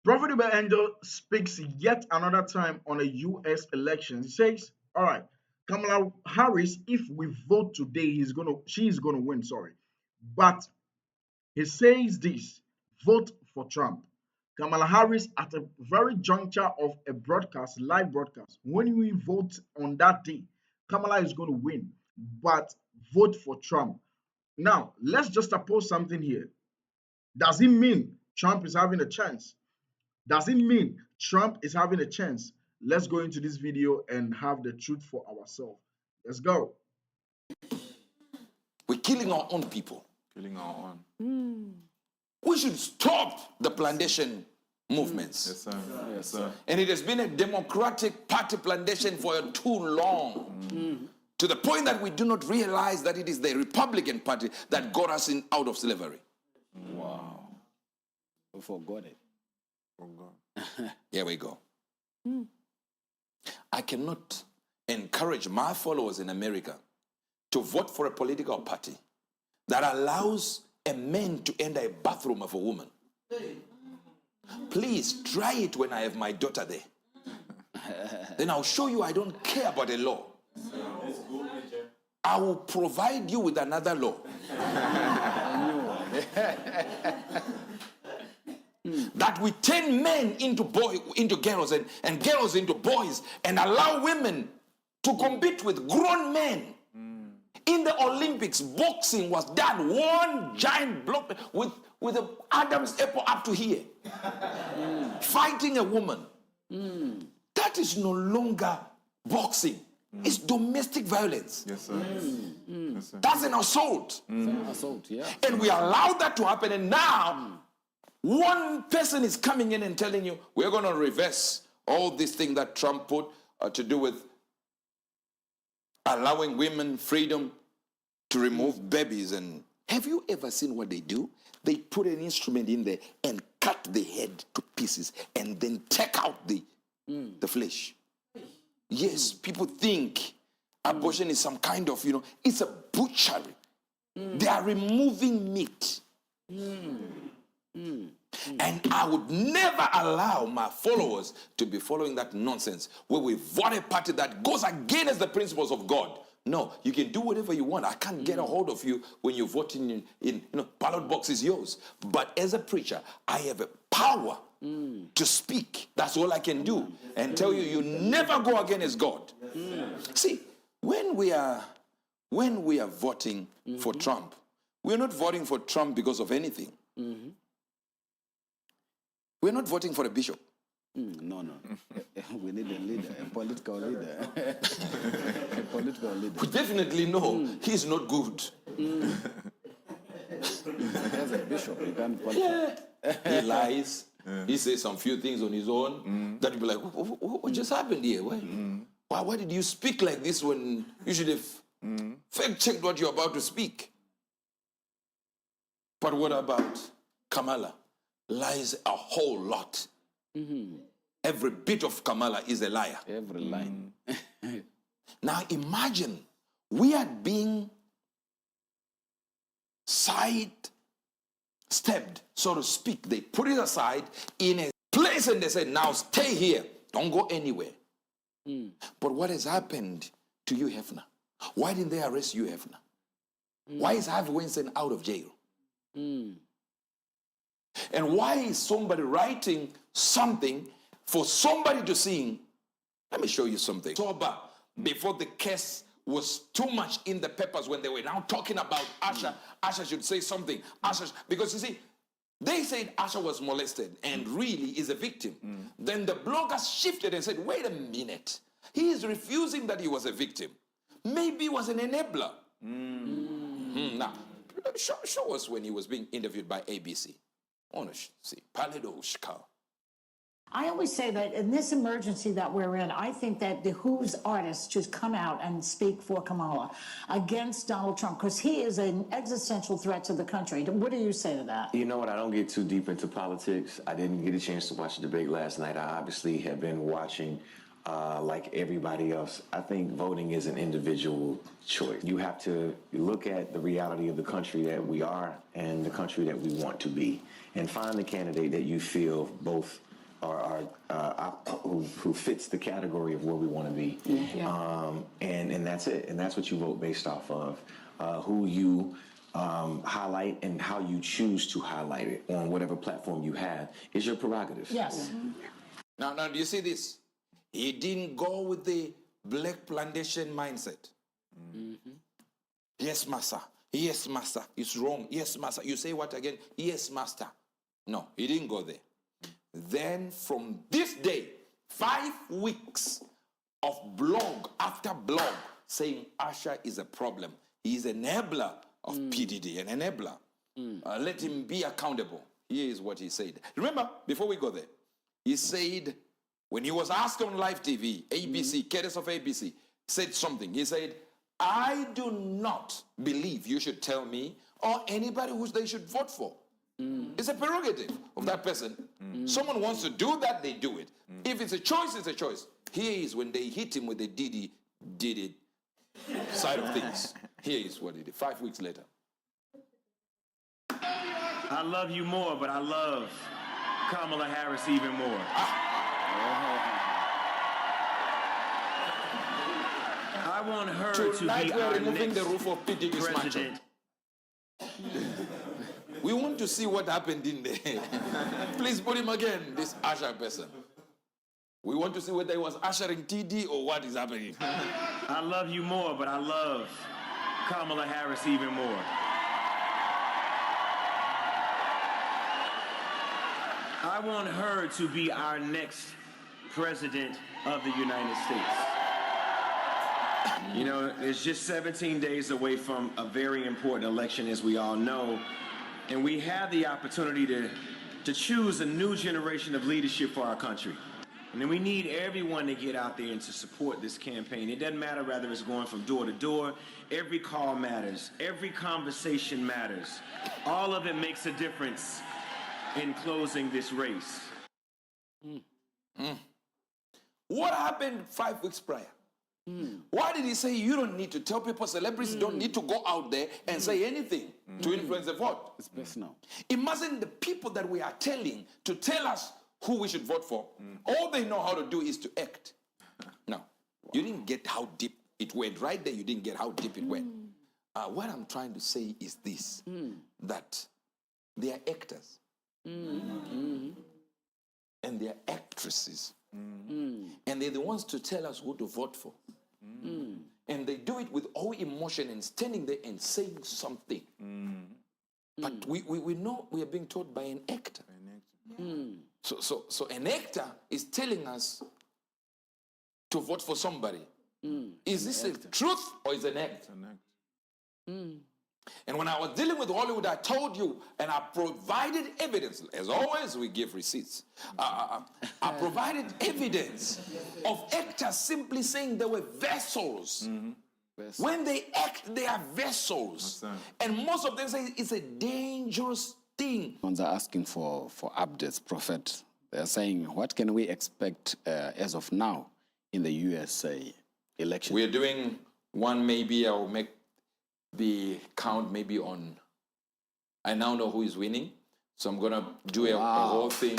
Prophet Uebert speaks yet another time on a U.S. election. He says, "All right, Kamala Harris, if we vote today, she is gonna win. Sorry, but he says this: vote for Trump." Kamala Harris at a very juncture of a broadcast, live broadcast. When we vote on that day, Kamala is going to win, but vote for Trump. Now, let's just oppose something here. Does it mean Trump is having a chance? Does it mean Trump is having a chance? Let's go into this video and have the truth for ourselves. Let's go. We're killing our own people. Killing our own. We should stop the plantation movements. Yes, sir. Yes, sir. And it has been a Democratic Party plantation for too long. To the point that we do not realize that it is the Republican Party that got us out of slavery. Wow. We forgot it. Oh, God. Here we go. I cannot encourage my followers in America to vote for a political party that allows a man to enter a bathroom of a woman. Please try it when I have my daughter there. Then I'll show you I don't care about a law. I will provide you with another law. That we turn men into girls and girls into boys and allow women to compete with grown men. In the Olympics, boxing was done one giant block with an Adam's apple up to here. Fighting a woman. That is no longer boxing. It's domestic violence. Yes, sir. Yes, sir. That's an assault. Assault, yeah. And we allow that to happen. And now, one person is coming in and telling you, we're going to reverse all this thing that Trump put to do with allowing women freedom to remove babies. And have you ever seen what they do? They put an instrument in there and cut the head to pieces and then take out the flesh. Yes, people think abortion is some kind of, it's a butchery. They are removing meat. And I would never allow my followers to be following that nonsense where we vote a party that goes against the principles of God. No, you can do whatever you want. I can't get a hold of you when you're voting in ballot box is yours. But as a preacher, I have a power to speak. That's all I can do. And tell you, you never go against God. See, when we are voting for Trump, we're not voting for Trump because of anything. We're not voting for a bishop. No. We need a leader, a political leader. A political leader. We definitely know he's not good. As a bishop, you can't qualify. He lies. He says some few things on his own that you'll be like, what just happened here? Why did you speak like this when you should have fact-checked what you're about to speak? But what about Kamala? Lies a whole lot. Every bit of Kamala is a liar. Every line. Now imagine we are being side-stepped, so to speak. They put it aside in a place and they said, now stay here. Don't go anywhere. But what has happened to you, Hefner? Why didn't they arrest you, Hefner? Why is Harvey Weinstein out of jail? And why is somebody writing something for somebody to sing? Let me show you something. Sober, before the case was too much in the papers, when they were now talking about Asha, Asha should say something. Because you see, they said Asha was molested and really is a victim. Then the bloggers shifted and said, wait a minute. He is refusing that he was a victim. Maybe he was an enabler. Now, show us when he was being interviewed by ABC. I want to see. I always say that in this emergency that we're in, I think that the Who's artists should come out and speak for Kamala against Donald Trump, because he is an existential threat to the country. What do you say to that? You know what? I don't get too deep into politics. I didn't get a chance to watch the debate last night. I obviously have been watching like everybody else, I think voting is an individual choice. You have to look at the reality of the country that we are and the country that we want to be, and find the candidate that you feel both are who fits the category of where we want to be. And that's it. And that's what you vote based off of. Who you highlight and how you choose to highlight it on whatever platform you have is your prerogative. Yes. Now, do you see this? He didn't go with the black plantation mindset. Yes, master. Yes, master. It's wrong. Yes, master. You say what again? Yes, master. No, he didn't go there. Then from this day, 5 weeks of blog after blog saying Usher is a problem. He is an enabler of PDD, an enabler. Let him be accountable. Here is what he said. Remember, before we go there, he said, when he was asked on live TV, ABC, cadres of ABC, said something. He said, I do not believe you should tell me or anybody who they should vote for. It's a prerogative of that person. Someone wants to do that, they do it. If it's a choice, it's a choice. Here is when they hit him with the did it side of things. Here is what he did 5 weeks later. I love you more, but I love Kamala Harris even more. I want her to Tonight be we are our removing next the roof of PDD's mansion. president. We want to see what happened in there. Please put him again, this Usher person. We want to see whether he was ushering TD or what is happening. I love you more, but I love Kamala Harris even more. I want her to be our next president of the United States. You know, it's just 17 days away from a very important election, as we all know, and we have the opportunity to choose a new generation of leadership for our country. And then we need everyone to get out there and to support this campaign. It doesn't matter whether it's going from door to door. Every call matters. Every conversation matters. All of it makes a difference in closing this race. What happened 5 weeks prior? Why did he say you don't need to tell people, celebrities don't need to go out there and say anything to influence the vote? It's personal. It mustn't the people that we are telling to tell us who we should vote for. All they know how to do is to act. No, you didn't get how deep it went. Right there, you didn't get how deep it went. What I'm trying to say is this, that they are actors. And they are actresses. And they're the ones to tell us who to vote for. And they do it with all emotion and standing there and saying something. But we know we are being taught by an actor. So an actor is telling us to vote for somebody. Is this a truth or is it an act? And when I was dealing with Hollywood, I told you, and I provided evidence. As always, we give receipts. I provided evidence of actors simply saying they were vessels. When they act, they are vessels. And most of them say it's a dangerous thing. Ones are asking for updates, Prophet. They're saying, what can we expect as of now in the USA election? We're doing one, maybe I'll make the count maybe on, I now know who is winning, so I'm gonna do a whole thing.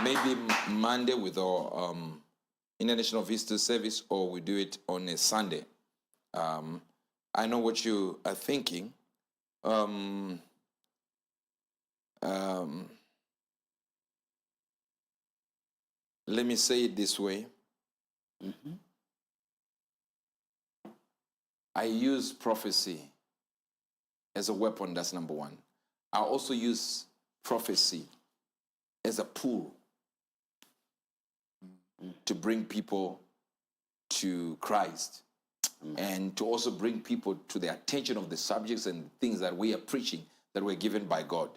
Maybe Monday with our International Visitor Service, or we do it on a Sunday. I know what you are thinking. Let me say it this way. I use prophecy as a weapon, that's number one. I also use prophecy as a tool to bring people to Christ and to also bring people to the attention of the subjects and things that we are preaching that were given by God.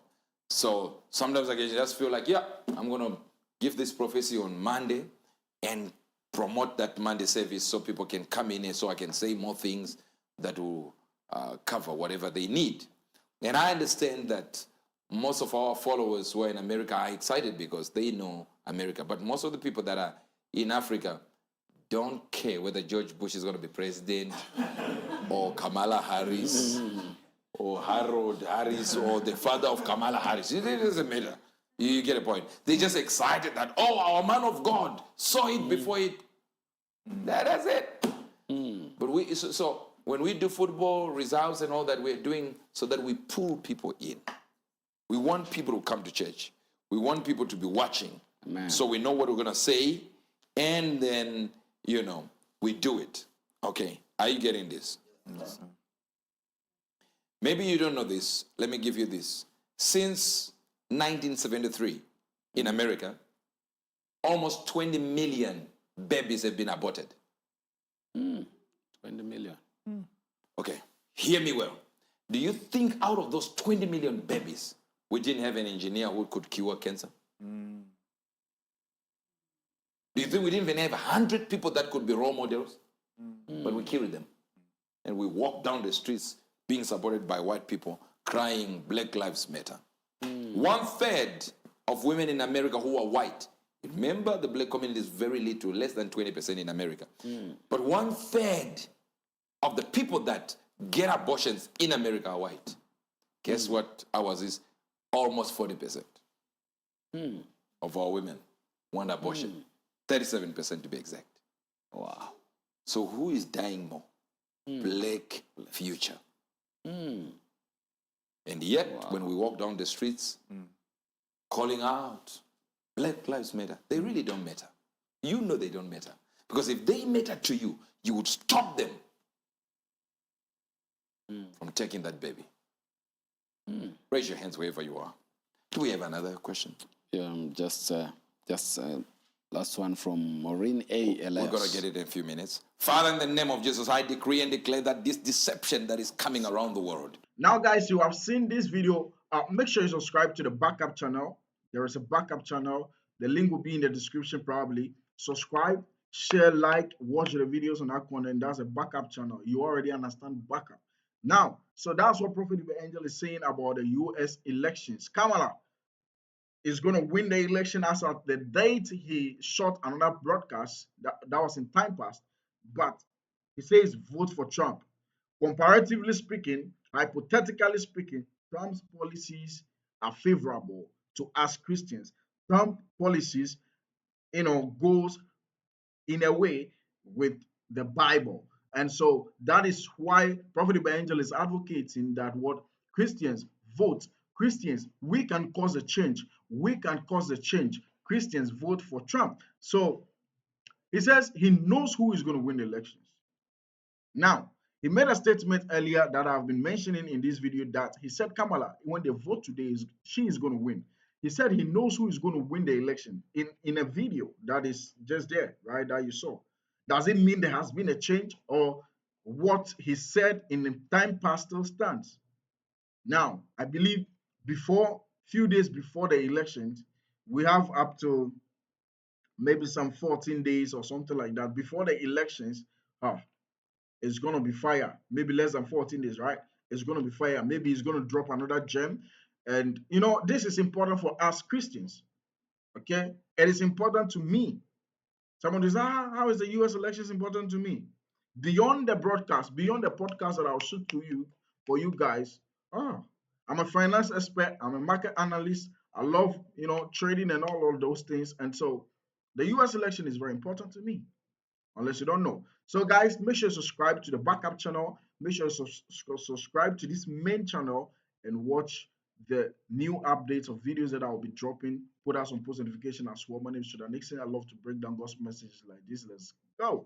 So sometimes I just feel like, yeah, I'm going to give this prophecy on Monday and promote that Monday service so people can come in and so I can say more things that will cover whatever they need. And I understand that most of our followers who are in America are excited because they know America. But most of the people that are in Africa don't care whether George Bush is going to be president or Kamala Harris or Harold Harris or the father of Kamala Harris. It doesn't matter. You get a point. They're just excited that, oh, our man of God saw it before it. That's it. But so when we do football results and all that, we're doing so that we pull people in. We want people to come to church. We want people to be watching. Amen. So we know what we're going to say, and then, we do it. Okay, are you getting this? Yes, sir. Maybe you don't know this. Let me give you this. Since 1973, in America, almost 20 million babies have been aborted. 20 million. Okay, hear me well. Do you think out of those 20 million babies, we didn't have an engineer who could cure cancer? Do you think we didn't even have 100 people that could be role models? But we killed them. And we walked down the streets being supported by white people, crying, Black Lives Matter. 1/3 of women in America who are white, remember the black community is very little, less than 20% in America. But 1/3 of the people that get abortions in America are white. Guess what ours is? Almost 40% of our women want abortion. 37% to be exact. Wow. So who is dying more? Black future. And yet, when we walk down the streets, calling out, Black Lives Matter, they really don't matter. You know they don't matter. Because if they matter to you, you would stop them from taking that baby. Raise your hands wherever you are. Do we have another question? Just last one from Maureen A. Elias. We're going to get it in a few minutes. Father, in the name of Jesus, I decree and declare that this deception that is coming around the world. Now, guys, you have seen this video. Make sure you subscribe to the backup channel. There is a backup channel. The link will be in the description probably. Subscribe, share, like, watch the videos on that content. That's a backup channel. You already understand backup. Now, so that's what Prophet Angel is saying about the U.S. elections. Kamala is going to win the election as at the date he shot another broadcast that was in time past. But he says vote for Trump. Comparatively speaking, hypothetically speaking, Trump's policies are favorable to us Christians. Trump policies, goes in a way with the Bible. And so that is why Prophet Angel is advocating that what Christians vote. Christians, we can cause a change. We can cause a change. Christians vote for Trump. So he says he knows who is going to win the elections. Now, he made a statement earlier that I've been mentioning in this video that he said Kamala, when they vote today, she is going to win. He said he knows who is going to win the election in a video that is just there, right, that you saw. Does it mean there has been a change, or what he said in the time past still stands? Now, I believe few days before the elections, we have up to maybe some 14 days or something like that before the elections. It's going to be fire. Maybe less than 14 days, right? It's going to be fire. Maybe he's going to drop another gem. And, this is important for us Christians, okay? It is important to me. Someone says, how is the U.S. elections important to me? Beyond the broadcast, beyond the podcast that I'll shoot to you, for you guys, I'm a finance expert. I'm a market analyst. I love, trading and all of those things. And so the U.S. election is very important to me, unless you don't know. So guys, make sure you subscribe to the backup channel. Make sure you subscribe to this main channel and watch the new updates of videos that I will be dropping. Put out some post notification as well. My name is Shoda Nixon. I love to break down gospel messages like this. Let's go.